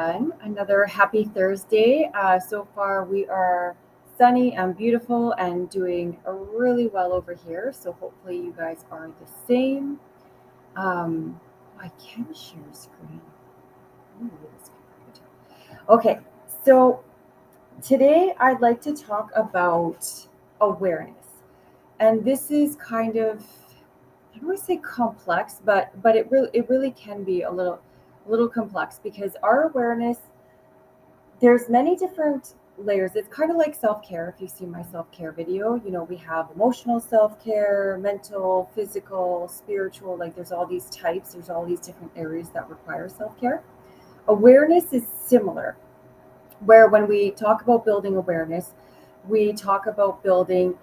everyone. Another happy Thursday. So far, we are sunny and beautiful and doing really well over here. So, hopefully, you guys are the same. I can share screen. Ooh, this could be good. Okay, so today I'd like to talk about awareness. And this is kind of, I don't want to say complex, but it really can be a little complex because our awareness, there's many different layers. It's kind of like self-care. If you see my self-care video, we have emotional self-care, mental, physical, spiritual. Like there's all these types, there's all these different areas that require self-care. Awareness is similar, where when we talk about building awareness, we talk about building,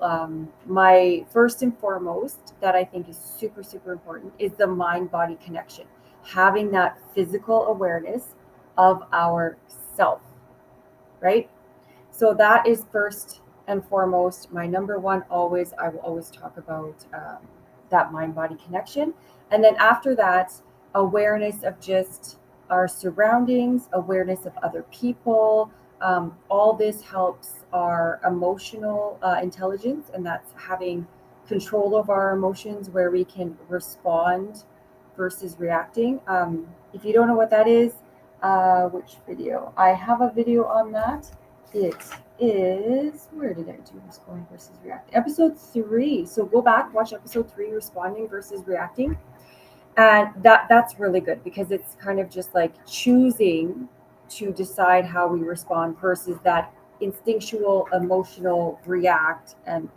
my first and foremost that I think is super, super important is the mind body connection, having that physical awareness of our self, right? So that is first and foremost my number one. Always, I will always talk about that mind body connection. And then after that, awareness of just our surroundings, awareness of other people. All this helps our emotional intelligence, and that's having control of our emotions where we can respond versus reacting. If you don't know what that is, which video? I have a video on that. It is, where did I do responding versus reacting? Episode 3. So go back, watch episode 3, responding versus reacting. And that's really good because it's kind of just like choosing to decide how we respond versus that instinctual, emotional react. And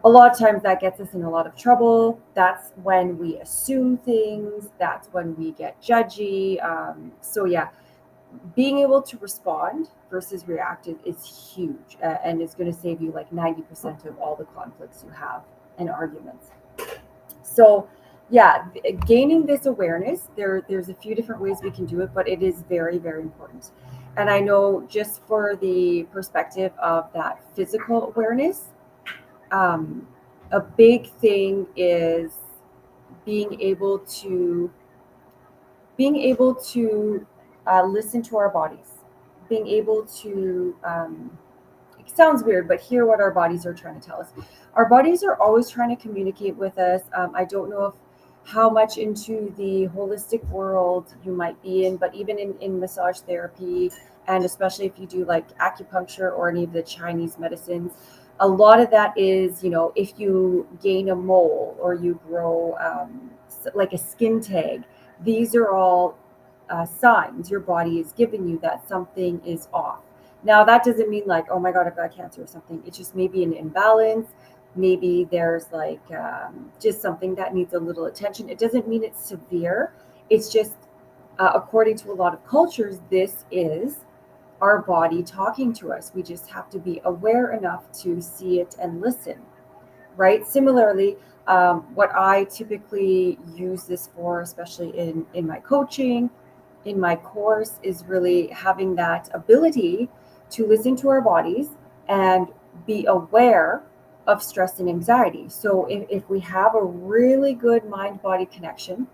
a lot of times that gets us in a lot of trouble. That's when we assume things, that's when we get judgy. So yeah, being able to respond versus react is huge, and it's going to save you like 90% of all the conflicts you have and arguments. So yeah, gaining this awareness, there's a few different ways we can do it, but it is very, very important. And I know, just for the perspective of that physical awareness, um, a big thing is being able to being able to listen to our bodies, being able to, it sounds weird, but hear what our bodies are trying to tell us. Our bodies are always trying to communicate with us. I don't know if how much into the holistic world you might be in, but even in massage therapy, and especially if you do like acupuncture or any of the Chinese medicines, a lot of that is, if you gain a mole or you grow, like a skin tag, these are all signs your body is giving you that something is off. Now, that doesn't mean like, oh my God, I've got cancer or something. It's just maybe an imbalance. Maybe there's like, just something that needs a little attention. It doesn't mean it's severe. It's just, according to a lot of cultures, this is our body talking to us. We just have to be aware enough to see it and listen, right? Similarly, what I typically use this for, especially in my coaching, in my course, is really having that ability to listen to our bodies and be aware of stress and anxiety. So if we have a really good mind body connection,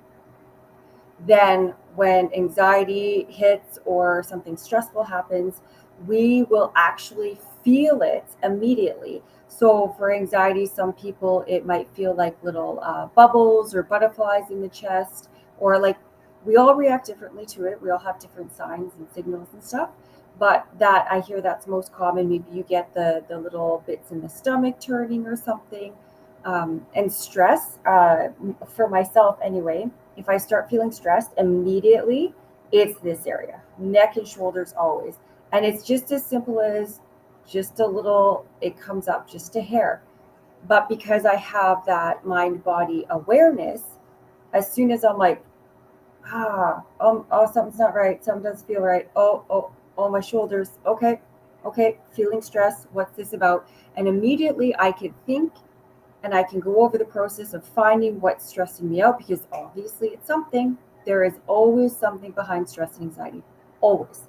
then when anxiety hits or something stressful happens, we will actually feel it immediately. So for anxiety, some people, it might feel like little bubbles or butterflies in the chest, or like, we all react differently to it. We all have different signs and signals and stuff. But that, I hear that's most common. Maybe you get the little bits in the stomach turning or something. And stress, for myself anyway, if I start feeling stressed immediately, it's this area, neck and shoulders always. And it's just as simple as just a little, it comes up just a hair. But because I have that mind body awareness, as soon as I'm like, oh, something's not right, something doesn't feel right. Oh, my shoulders. Okay, feeling stress. What's this about? And immediately I could think, and I can go over the process of finding what's stressing me out, because obviously it's something. There is always something behind stress and anxiety, always.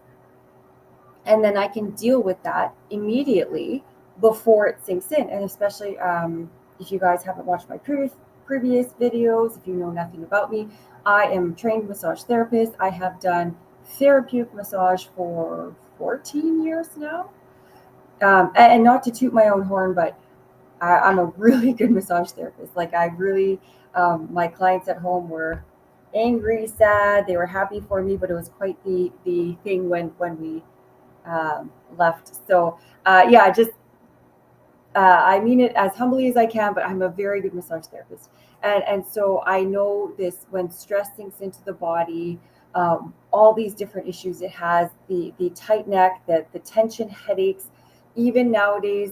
And then I can deal with that immediately before it sinks in. And especially, if you guys haven't watched my previous videos, if you know nothing about me, I am a trained massage therapist. I have done therapeutic massage for 14 years now. And not to toot my own horn, but I'm a really good massage therapist. Like I really, my clients at home were angry, sad. They were happy for me, but it was quite the thing when we left. So yeah, just I mean it as humbly as I can, but I'm a very good massage therapist, and so I know this when stress sinks into the body, all these different issues it has, the tight neck, the tension, headaches, even nowadays,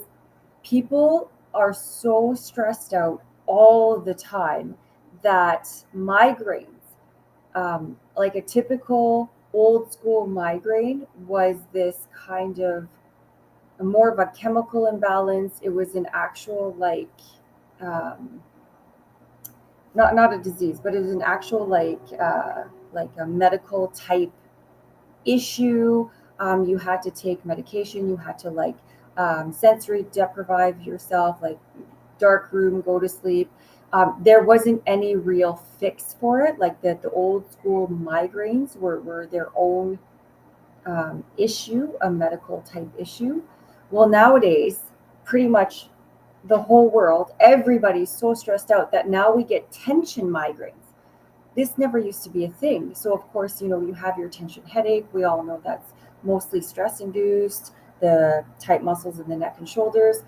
people are so stressed out all the time that migraines, like a typical old school migraine, was this kind of more of a chemical imbalance. It was an actual um, not a disease, but it was an actual like a medical type issue. You had to take medication. You had to sensory deprive yourself, like dark room, go to sleep. There wasn't any real fix for it. Like the old school migraines were their own issue, a medical type issue. Well, nowadays, pretty much the whole world, everybody's so stressed out that now we get tension migraines. This never used to be a thing. So, of course, you have your tension headache. We all know that's mostly stress induced, the tight muscles in the neck and shoulders.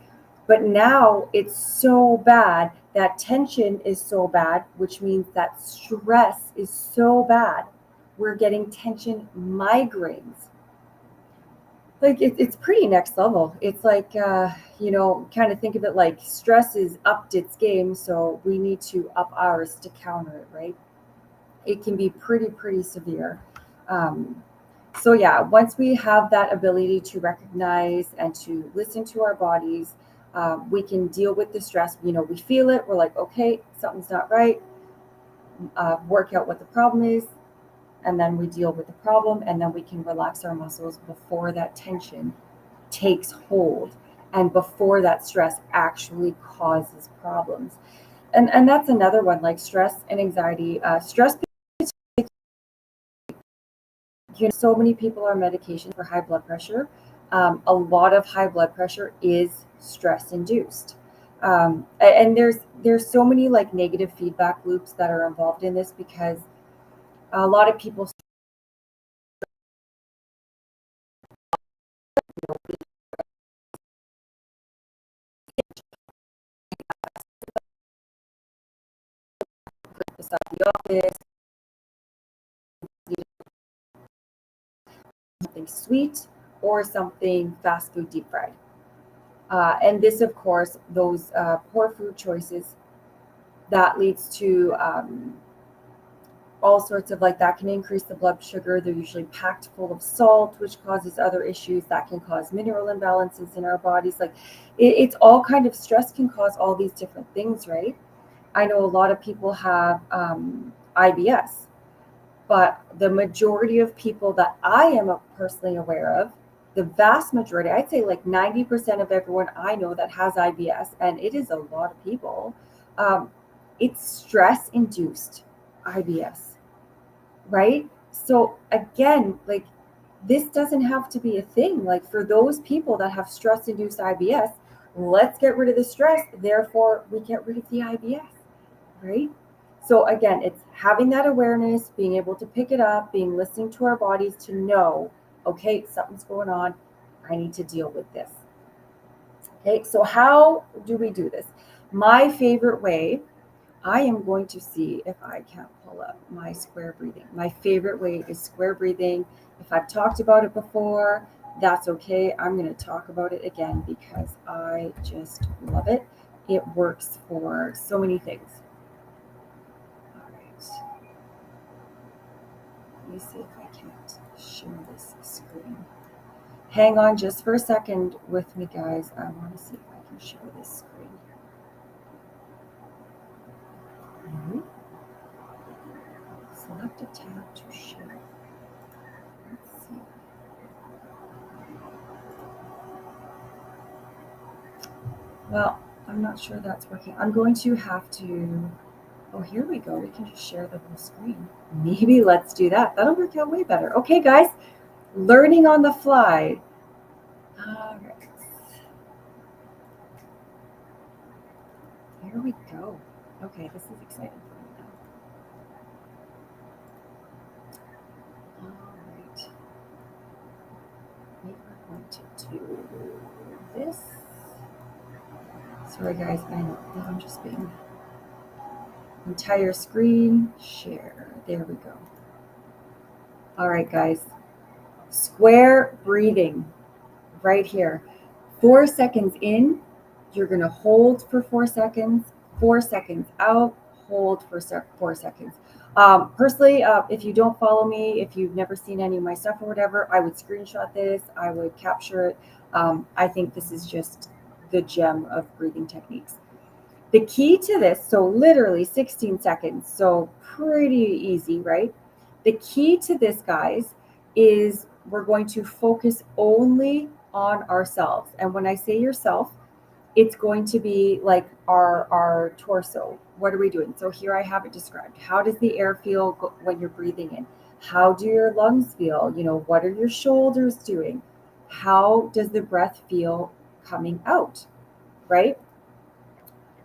But now it's so bad, that tension is so bad, which means that stress is so bad. We're getting tension migraines. Like it's pretty next level. It's like kind of think of it like stress is upped its game, so we need to up ours to counter it, right? It can be pretty severe. um, so yeah, once we have that ability to recognize and to listen to our bodies, we can deal with the stress. We feel it, we're like, okay, something's not right. Work out what the problem is, and then we deal with the problem, and then we can relax our muscles before that tension takes hold and before that stress actually causes problems. And that's another one, like stress and anxiety. Stress, so many people are on medication for high blood pressure. A lot of high blood pressure is stress induced. And there's so many like negative feedback loops that are involved in this, because a lot of people put this up in the office, something sweet or something fast food deep fried. And this, of course, those poor food choices, that leads to all sorts of, like, that can increase the blood sugar. They're usually packed full of salt, which causes other issues that can cause mineral imbalances in our bodies. Like it's all kind of stress can cause all these different things, right? I know a lot of people have IBS, but the majority of people that I am personally aware of, the vast majority, I'd say like 90% of everyone I know that has IBS, and it is a lot of people, um, it's stress induced IBS, right? So again, like, this doesn't have to be a thing. Like, for those people that have stress induced IBS, let's get rid of the stress. Therefore, we get rid of the IBS, right? So again, it's having that awareness, being able to pick it up, being listening to our bodies to know, okay, something's going on. I need to deal with this. Okay, so how do we do this? My favorite way, I am going to see if I can't pull up my square breathing. My favorite way is square breathing. If I've talked about it before, that's okay. I'm going to talk about it again because I just love it. It works for so many things. All right. Let me see if I can't share this screen. Hang on just for a second with me, guys. I want to see if I can share this screen. Mhm. Select a tab to share. Let's see. Well, I'm not sure that's working. I'm going to have to. Oh, here we go. We can just share the whole screen. Maybe let's do that. That'll work out way better. Okay, guys, learning on the fly. All right. Here we go. Okay, this is exciting for me now. All right. We are going to do this. Sorry, guys, I know that I'm just being entire screen share. There we go. All right, guys. Square breathing right here. 4 seconds in, you're going to hold for 4 seconds, 4 seconds out, hold for 4 seconds. Personally, if you don't follow me, if you've never seen any of my stuff or whatever, I would screenshot this, I would capture it. I think this is just the gem of breathing techniques. The key to this, so literally 16 seconds, so pretty easy, right? The key to this, guys, is we're going to focus only on ourselves. And when I say yourself, it's going to be like our torso. What are we doing? So here I have it described. How does the air feel when you're breathing in? How do your lungs feel? You know, what are your shoulders doing? How does the breath feel coming out, right?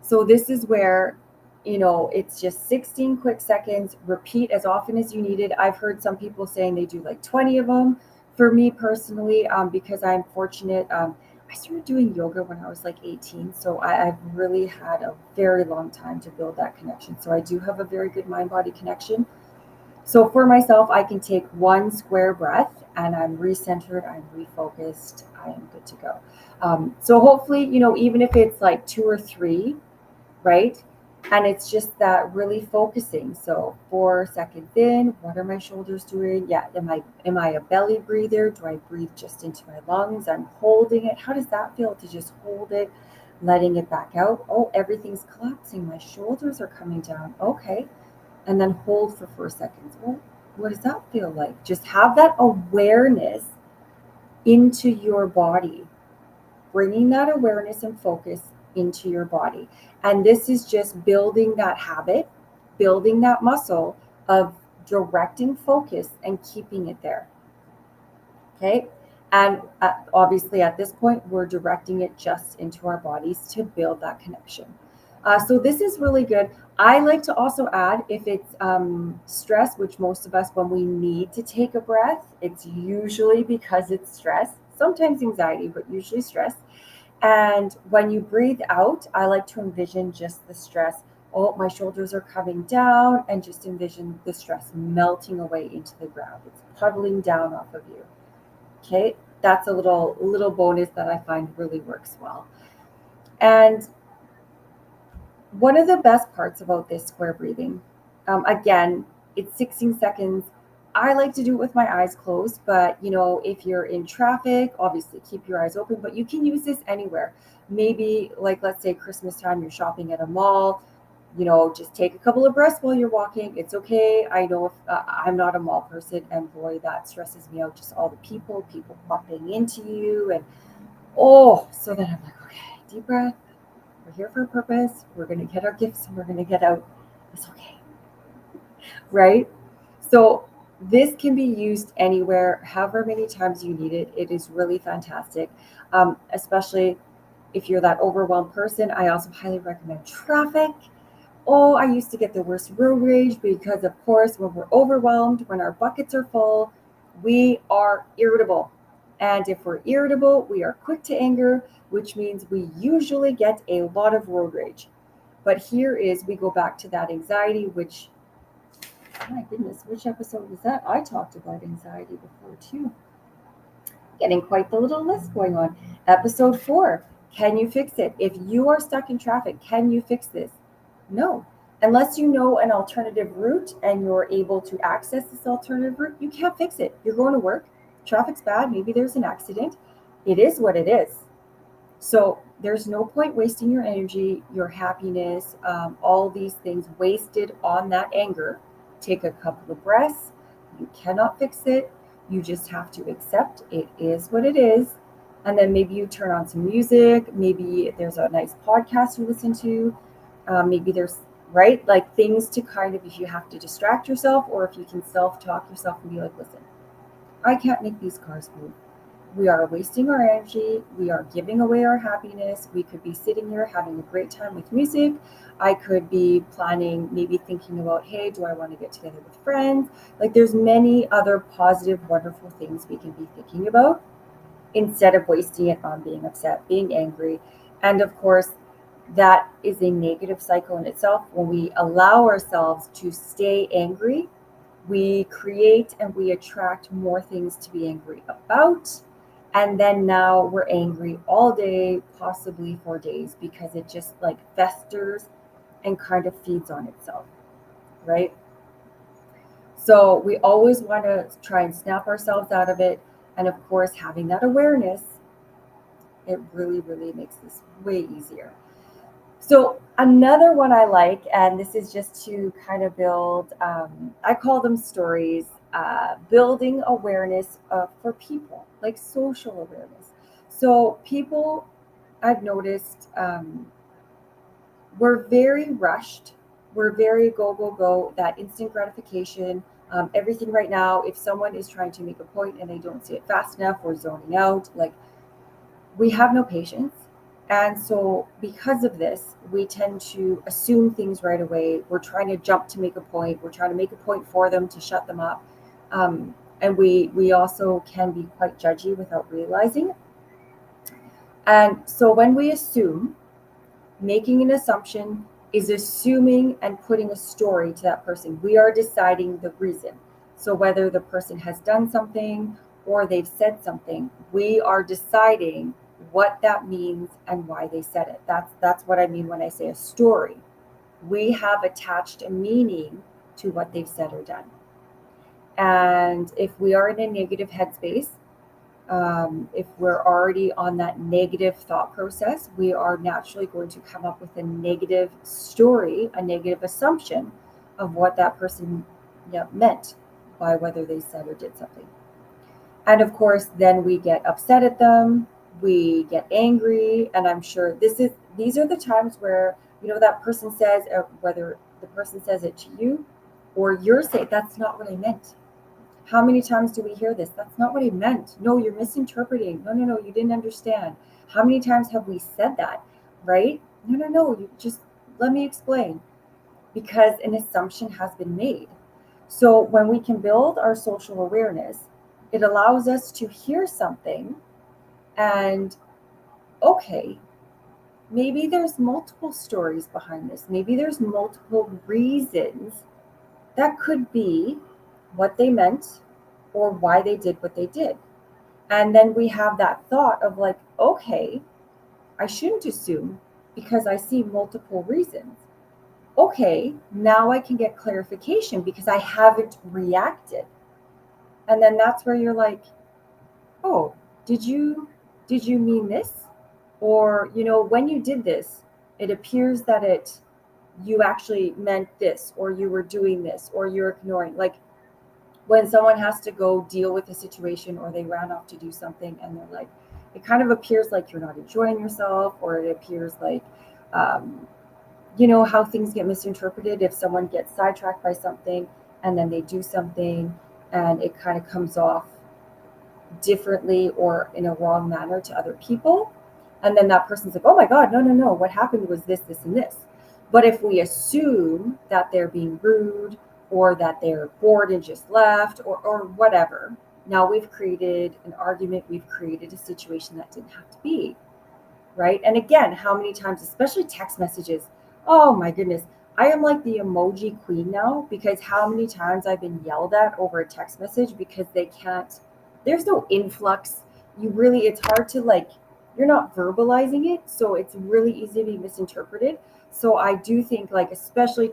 So this is where, it's just 16 quick seconds, repeat as often as you need it. I've heard some people saying they do like 20 of them. For me personally, because I'm fortunate, I started doing yoga when I was like 18. So I've really had a very long time to build that connection. So I do have a very good mind-body connection. So for myself, I can take one square breath and I'm recentered, I'm refocused, I am good to go. So hopefully, even if it's like 2 or 3, right? And it's just that really focusing. So 4 seconds in, what are my shoulders doing? Yeah, am I a belly breather? Do I breathe just into my lungs? I'm holding it. How does that feel to just hold it, letting it back out? Oh, everything's collapsing. My shoulders are coming down. Okay. And then hold for 4 seconds. Well, what does that feel like? Just have that awareness into your body, bringing that awareness and focus into your body. And this is just building that habit, building that muscle of directing focus and keeping it there. Okay. And obviously, at this point, we're directing it just into our bodies to build that connection. So, this is really good. I like to also add if it's stress, which most of us, when we need to take a breath, it's usually because it's stress, sometimes anxiety, but usually stress. And when you breathe out, I like to envision just the stress. Oh, my shoulders are coming down, and just envision the stress melting away into the ground. It's puddling down off of you. Okay, that's a little bonus that I find really works well. And one of the best parts about this square breathing, again, it's 16 seconds. I like to do it with my eyes closed, but if you're in traffic, obviously keep your eyes open, but you can use this anywhere. Maybe, like, let's say Christmas time, you're shopping at a mall, just take a couple of breaths while you're walking. It's okay. I know if I'm not a mall person, and boy, that stresses me out. Just all the people bumping into you, and so then I'm like, okay, deep breath. We're here for a purpose. We're going to get our gifts and we're going to get out. It's okay. Right? So this can be used anywhere, however many times you need it. It is really fantastic, especially if you're that overwhelmed person. I also highly recommend traffic. Oh, I used to get the worst road rage because, of course, when we're overwhelmed, when our buckets are full, we are irritable. And if we're irritable, we are quick to anger, which means we usually get a lot of road rage. But here is, we go back to that anxiety, which, my goodness, which episode was that? I talked about anxiety before too. Getting quite the little list going on. Episode 4, can you fix it? If you are stuck in traffic, can you fix this? No. Unless you know an alternative route and you're able to access this alternative route, you can't fix it. You're going to work, traffic's bad, maybe there's an accident. It is what it is. So there's no point wasting your energy, your happiness, all these things wasted on that anger. Take a couple of breaths. You cannot fix it. You just have to accept it is what it is. And then maybe you turn on some music. Maybe there's a nice podcast you listen to. Maybe there's right? Like things to kind of, if you have to distract yourself or if you can self-talk yourself and be like, listen, I can't make these cars move. We are wasting our energy. We are giving away our happiness. We could be sitting here having a great time with music. I could be planning, maybe thinking about, hey, do I want to get together with friends? Like there's many other positive, wonderful things we can be thinking about instead of wasting it on being upset, being angry. And of course, that is a negative cycle in itself. When we allow ourselves to stay angry, we create and we attract more things to be angry about. And then now we're angry all day, possibly for days, because it just like festers and kind of feeds on itself, right? So we always want to try and snap ourselves out of it. And of course, having that awareness, it really, really makes this way easier. So another one I like, and this is just to kind of build, I call them stories, building awareness for people, like social awareness. So people, I've noticed, we're very rushed. We're very go, go, go, that instant gratification. Everything right now, if someone is trying to make a point and they don't see it fast enough or zoning out, like we have no patience. And so, because of this, we tend to assume things right away. We're trying to jump to make a point. We're trying to make a point for them to shut them up. And we also can be quite judgy without realizing. And so, when we assume, making an assumption is assuming and putting a story to that person. We are deciding the reason. So, whether the person has done something or they've said something, we are deciding what that means and why they said it. That's what I mean when I say a story. We have attached a meaning to what they've said or done. And if we are in a negative headspace, if we're already on that negative thought process, we are naturally going to come up with a negative story, a negative assumption of what that person, meant by whether they said or did something. And of course, then we get upset at them, we get angry, and I'm sure these are the times where that person says, whether the person says it to you or you're saying, that's not what I meant. How many times do we hear this? That's not what I meant. No, you're misinterpreting. No, no, no, you didn't understand. How many times have we said that, right? No, no, no, you just let me explain, because an assumption has been made. So when we can build our social awareness, it allows us to hear something and, okay, maybe there's multiple stories behind this. Maybe there's multiple reasons that could be what they meant or why they did what they did. And then we have that thought of like, okay, I shouldn't assume because I see multiple reasons. Okay, now I can get clarification because I haven't reacted. And then that's where you're like, oh, did you mean this? Or, when you did this, it appears that you actually meant this, or you were doing this, or you're ignoring. Like when someone has to go deal with a situation or they ran off to do something and they're like, it kind of appears like you're not enjoying yourself, or it appears like, um, how things get misinterpreted if someone gets sidetracked by something and then they do something and it kind of comes off differently or in a wrong manner to other people. And then that person's like, oh my God, no, no, no. What happened was this, this, and this. But if we assume that they're being rude or that they're bored and just left or whatever, now we've created an argument, we've created a situation that didn't have to be, right? And again, how many times, especially text messages, oh my goodness, I am like the emoji queen now, because how many times I've been yelled at over a text message because there's no influx. It's hard to like, you're not verbalizing it. So it's really easy to be misinterpreted. So I do think like, especially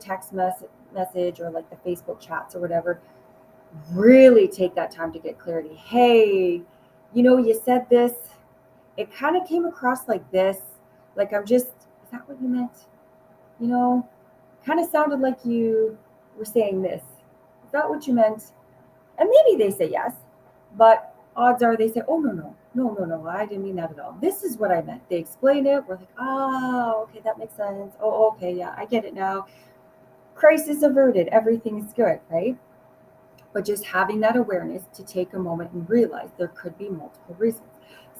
message or like the Facebook chats or whatever, really take that time to get clarity. Hey, you said this, it kind of came across like this. Like, is that what you meant? You know, kind of sounded like you were saying this. Is that what you meant? And maybe they say yes, but odds are they say, oh, no, no, no, no, no, I didn't mean that at all. This is what I meant. They explain it. We're like, oh, okay, that makes sense. Oh, okay, yeah, I get it now. crisis averted, everything's good, right? But just having that awareness to take a moment and realize there could be multiple reasons.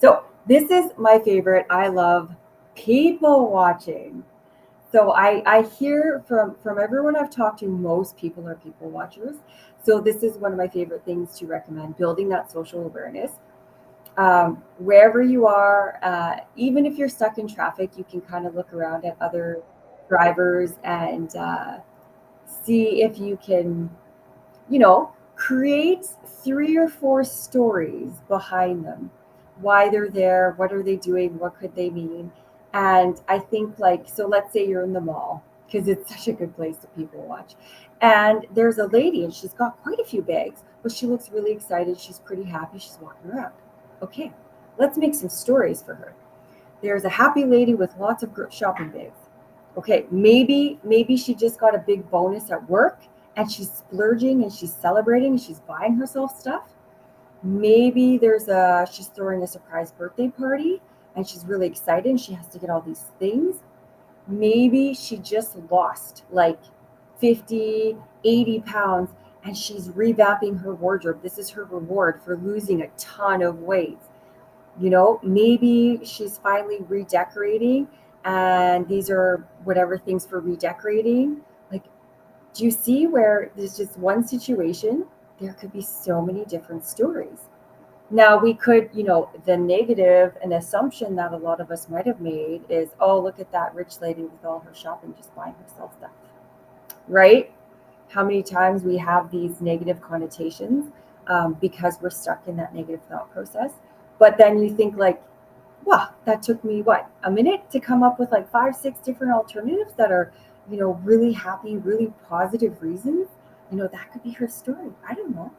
So this is my favorite. I love people watching. So I hear from everyone I've talked to, most people are people watchers. So this is one of my favorite things to recommend, building that social awareness. Wherever you are, even if you're stuck in traffic, you can kind of look around at other drivers and see if you can, create 3 or 4 stories behind them. Why they're there, what are they doing, what could they mean? And I think, like, so let's say you're in the mall, because it's such a good place to people watch. And there's a lady and she's got quite a few bags, but she looks really excited. She's pretty happy. She's walking around. Okay, let's make some stories for her. There's a happy lady with lots of shopping bags. Okay, maybe she just got a big bonus at work and she's splurging and she's celebrating and she's buying herself stuff. Maybe she's throwing a surprise birthday party and she's really excited and she has to get all these things. Maybe she just lost like 50, 80 pounds and she's revamping her wardrobe. This is her reward for losing a ton of weight. Maybe she's finally redecorating and these are whatever things for redecorating. Like, do you see where there's just one situation? There could be so many different stories. Now, we could, the negative, an assumption that a lot of us might have made is, oh, look at that rich lady with all her shopping, just buying herself stuff, right? How many times we have these negative connotations because we're stuck in that negative thought process. But then you think, like, wow, that took me what, a minute to come up with like 5, 6 different alternatives that are, really happy, really positive reasons. That could be her story. I don't know.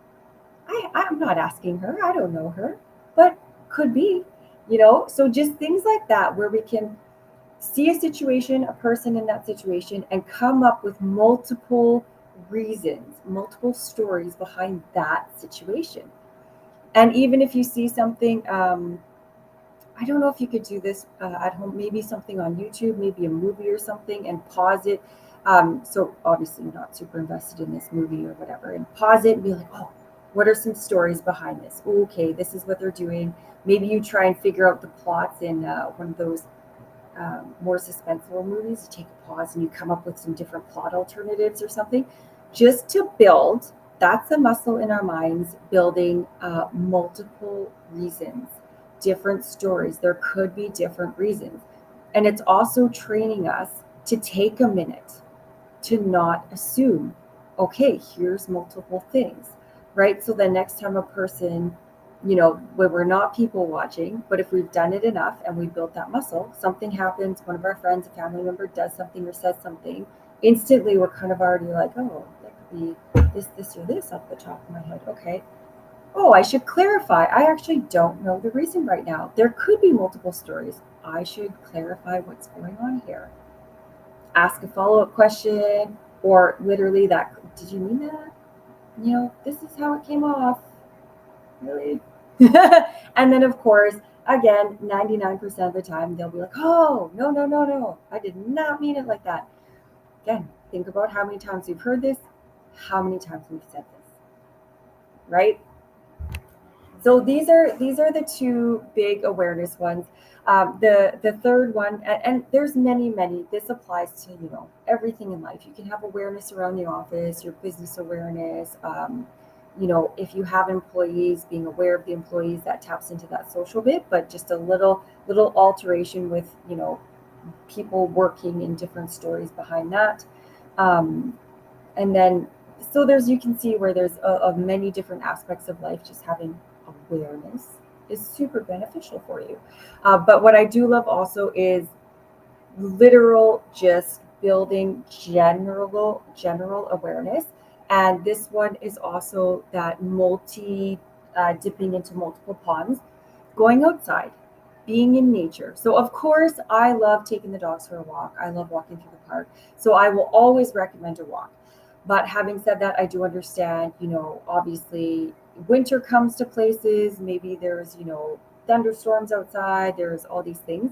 I'm not asking her. I don't know her, but could be, So just things like that where we can see a situation, a person in that situation, and come up with multiple reasons, multiple stories behind that situation. And even if you see something, I don't know if you could do this at home, maybe something on YouTube, maybe a movie or something, and pause it. So obviously not super invested in this movie or whatever, and pause it and be like, oh, what are some stories behind this? Okay, this is what they're doing. Maybe you try and figure out the plots in one of those more suspenseful movies. You take a pause and you come up with some different plot alternatives or something, just to build. That's a muscle in our minds, building multiple reasons, different stories. There could be different reasons. And it's also training us to take a minute to not assume, okay, here's multiple things, right? So the next time a person, when we're not people watching, but if we've done it enough and we built that muscle, something happens, one of our friends, a family member does something or says something, instantly we're kind of already like, oh, that could be this, or this off the top of my head. Okay. Oh, I should clarify. I actually don't know the reason right now. There could be multiple stories. I should clarify what's going on here. Ask a follow-up question, or literally that, did you mean that? This is how it came off. Really? And then, of course, again, 99% of the time, they'll be like, oh, no, no, no, no. I did not mean it like that. Again, think about how many times we've heard this, how many times we've said this, right? So these are the 2 big awareness ones. The third one, and there's many. This applies to everything in life. You can have awareness around the office, your business awareness. If you have employees, being aware of the employees, that taps into that social bit. But just a little alteration with people working in different stories behind that. And then so you can see where there's many different aspects of life. Just having awareness is super beneficial for you. But what I do love also is literal, just building general awareness. And this one is also that dipping into multiple ponds, going outside, being in nature. So of course I love taking the dogs for a walk. I love walking through the park. So I will always recommend a walk. But having said that, I do understand, obviously winter comes to places, maybe there's, thunderstorms outside, there's all these things.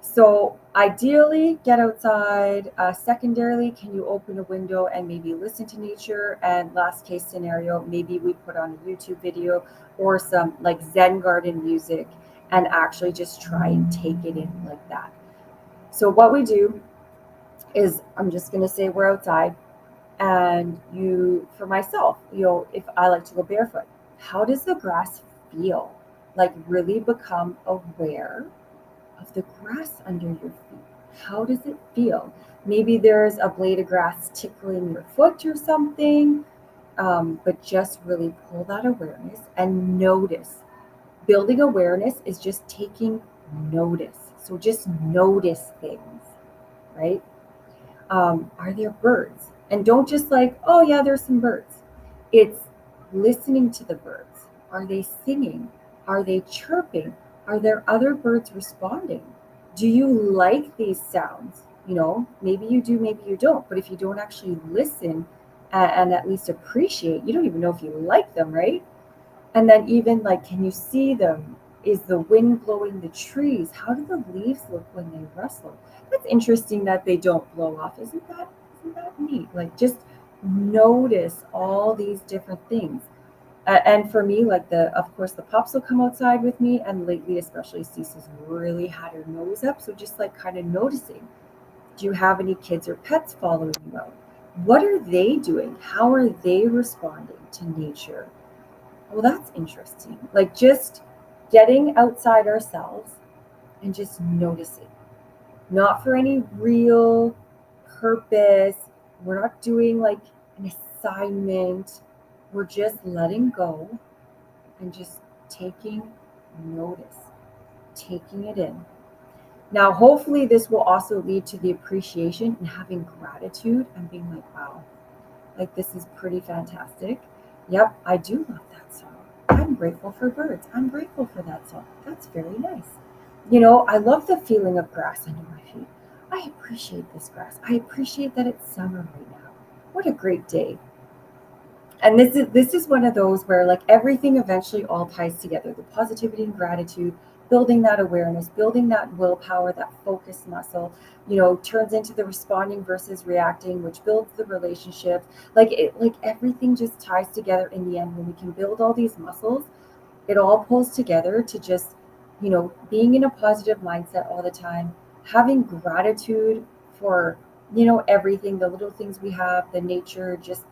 So ideally, get outside. Secondarily, can you open a window and maybe listen to nature? And last case scenario, maybe we put on a YouTube video or some like Zen garden music and actually just try and take it in like that. So what we do is, I'm just going to say we're outside, and you, for myself, if I like to go barefoot, how does the grass feel? Like really become aware of the grass under your feet. How does it feel? Maybe there's a blade of grass tickling your foot or something, but just really pull that awareness and notice. Building awareness is just taking notice. So just notice things, right? Are there birds? And don't just like, oh yeah, there's some birds. It's listening to the birds. Are they singing? Are they chirping? Are there other birds responding? Do you like these sounds? Maybe you do, maybe you don't. But if you don't actually listen and at least appreciate, you don't even know if you like them, right? And then even like, can you see them? Is the wind blowing the trees? How do the leaves look when they rustle? That's interesting that they don't blow off. Isn't that neat? Like just notice all these different things. And for me, like of course the pups will come outside with me, and lately especially Cece's really had her nose up. So just like kind of noticing, do you have any kids or pets following you out? What are they doing? How are they responding to nature? Well, that's interesting. Like just getting outside ourselves and just noticing, not for any real purpose. We're not doing like an assignment. We're just letting go and just taking notice, taking it in. Now, hopefully, this will also lead to the appreciation and having gratitude and being like, wow, like this is pretty fantastic. Yep, I do love that song. I'm grateful for birds. I'm grateful for that song. That's very nice. I love the feeling of grass under my feet. I appreciate this grass. I appreciate that it's summer right now. What a great day. And this is one of those where like everything eventually all ties together. The positivity and gratitude, building that awareness, building that willpower, that focus muscle, turns into the responding versus reacting, which builds the relationship. Like everything just ties together in the end. When we can build all these muscles, it all pulls together to just, being in a positive mindset all the time, having gratitude for, everything, the little things we have, the nature, just,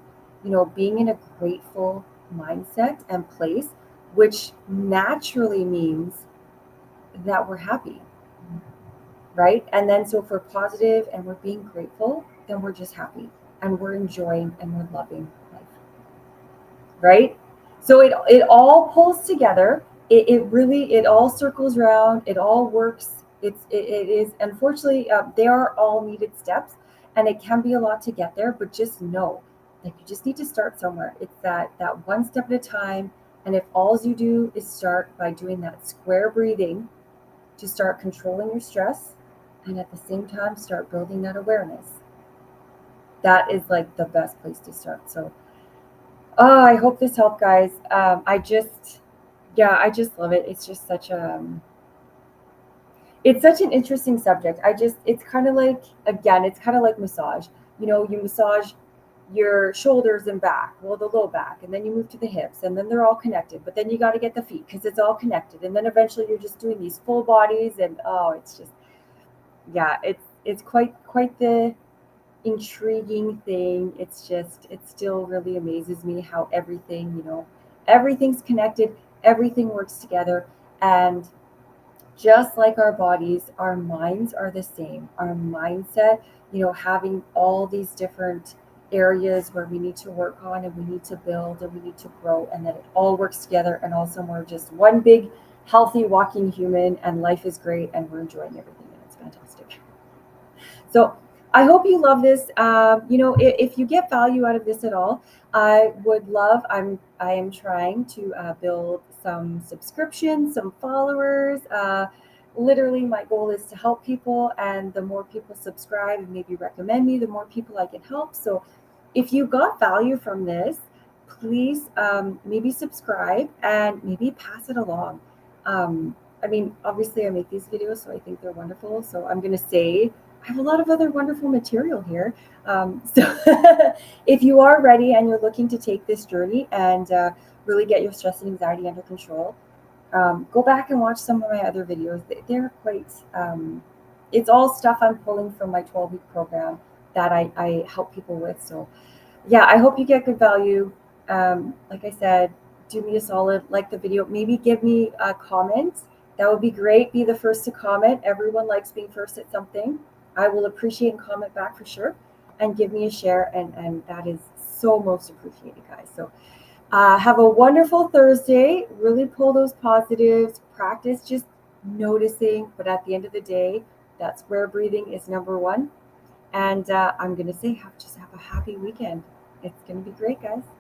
being in a grateful mindset and place, which naturally means that we're happy, right? And then so if we're positive and we're being grateful, then we're just happy and we're enjoying and we're loving life, right? So it all pulls together. It really, it all circles around. It all works. It is, unfortunately, they are all needed steps, and it can be a lot to get there. But just know, like you just need to start somewhere. It's that one step at a time. And if all you do is start by doing that square breathing to start controlling your stress, and at the same time start building that awareness, that is like the best place to start. So oh, I hope this helped, guys. Yeah, I just love it. It's just it's such an interesting subject. It's kind of like, again, it's kind of like massage. You massage your shoulders and back, well, the low back, and then you move to the hips, and then they're all connected. But then you got to get the feet because it's all connected, and then eventually you're just doing these full bodies, and oh, it's just, yeah, it's quite the intriguing thing. It still really amazes me how everything's connected, everything works together. And just like our bodies, our minds are the same. Our mindset, having all these different areas where we need to work on and we need to build and we need to grow, and then it all works together. And also, we're just one big, healthy, walking human, and life is great, and we're enjoying everything, and it's fantastic. So I hope you love this. If you get value out of this at all, I would love. I am trying to build some subscriptions, some followers. Literally, my goal is to help people, and the more people subscribe and maybe recommend me, the more people I can help. So, if you got value from this, please maybe subscribe and maybe pass it along. I mean, obviously I make these videos, so I think they're wonderful. So I'm going to say I have a lot of other wonderful material here. So if you are ready and you're looking to take this journey and really get your stress and anxiety under control, go back and watch some of my other videos. They're quite, it's all stuff I'm pulling from my 12-week program that I help people with. So yeah, I hope you get good value. Like I said, do me a solid, like the video, maybe give me a comment. That would be great. Be the first to comment. Everyone likes being first at something. I will appreciate and comment back for sure. And give me a share. And that is so most appreciated, guys. So have a wonderful Thursday. Really pull those positives. Practice just noticing. But at the end of the day, that's where breathing is number one. And I'm going to say, just have a happy weekend. It's going to be great, guys.